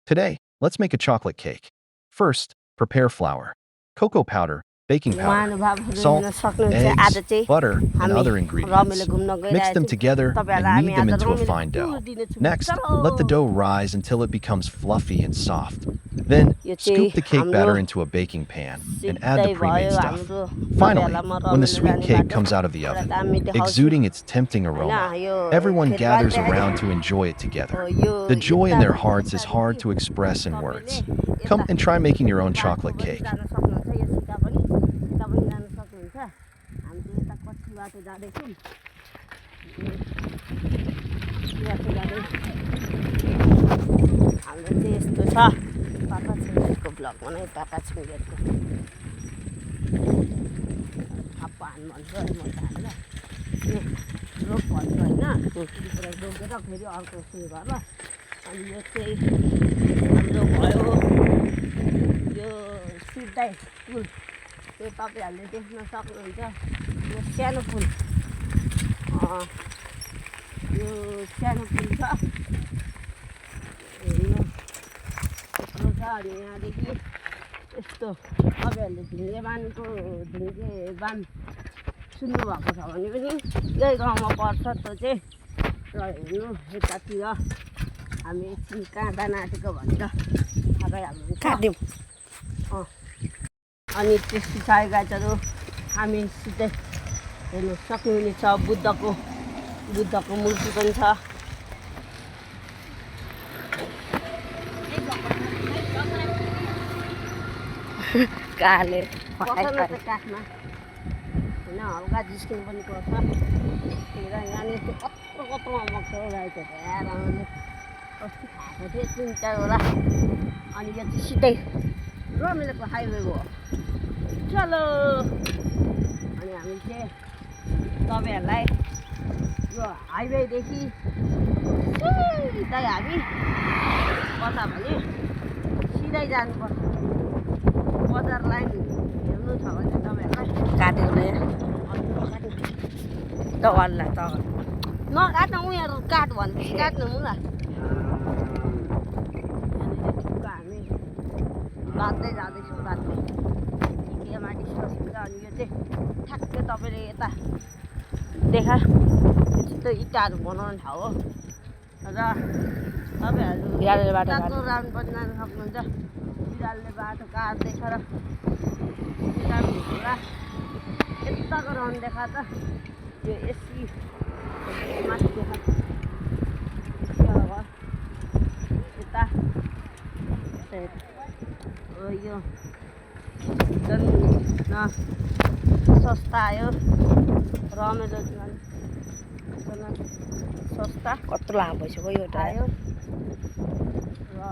Today, let's make a chocolate cake. First, prepare flour, cocoa powder, baking powder, salt, eggs, butter, and other ingredients. Mix them together and knead them into a fine dough. Next, let the dough rise until it becomes fluffy and soft. Then, scoop the cake batter into a baking pan and add the pre-made stuff. Finally, when the sweet cake comes out of the oven, exuding its tempting aroma, everyone gathers around to enjoy it together. The joy in their hearts is hard to express in words. Come and try making your own chocolate cake. यो तपाईहरुले देख्न सक्नुहुन्छ यो सानो फुल छ हेर्नु यत्रो छ अनि यहाँदेखि यस्तो तपाईहरुले ढुङ्गे बान सुन्नु भएको छ भने पनि यही गाउँमा पर्छ त्यो चाहिँ र हेर्नु यतातिर हामी एकछिन कहाँ जान आँटेको भनेर थाहा पाइहाल्नुहुन्छ अनि त्यस पछाडि गाइजहरू हामी सिधै हेर्नु सक्नुहुनेछ बुद्धको मूर्ति पनि छ काले काठमा होइन हल्का जिस्किनु पनि पर्छ यहाँनिर कत्रो कत्रोमा मग्छ गाइजहरू हेर्नु अस्ति खाएको थिएँ 3-4 अनि यो चाहिँ सिधै रमिलोको हाइवे हो चलो अनि हामी चाहिँ तपाईहरुलाई यो हाइवेदेखि सिधै हामी कता भने सिधै जानुपर्छ बजार लाइन हेर्नु छ भने तपाईहरुलाई काटेर तगरलाई नकाट्नु उनीहरू काट भनेपछि काट्नु मुला हामी बाँध्दै जाँदैछौँ बाँध्दै केमा डिस्कस हुन्छ अनि यो चाहिँ ठ्याक्कै तपाईँले यता देखा यस्तो इँटाहरू बनाउने ठाउँ हो र तपाईँहरू बाटो राउन्ड पनि जान सक्नुहुन्छ बिरालोले बाटो काट्दैछ र होला यताको राउन्ड देखा त यो एसी माथि देखा यता यो झन् सस्ता आयो रमाइलो सस्ता कत्रो लामो भइसक्यो यो आयो र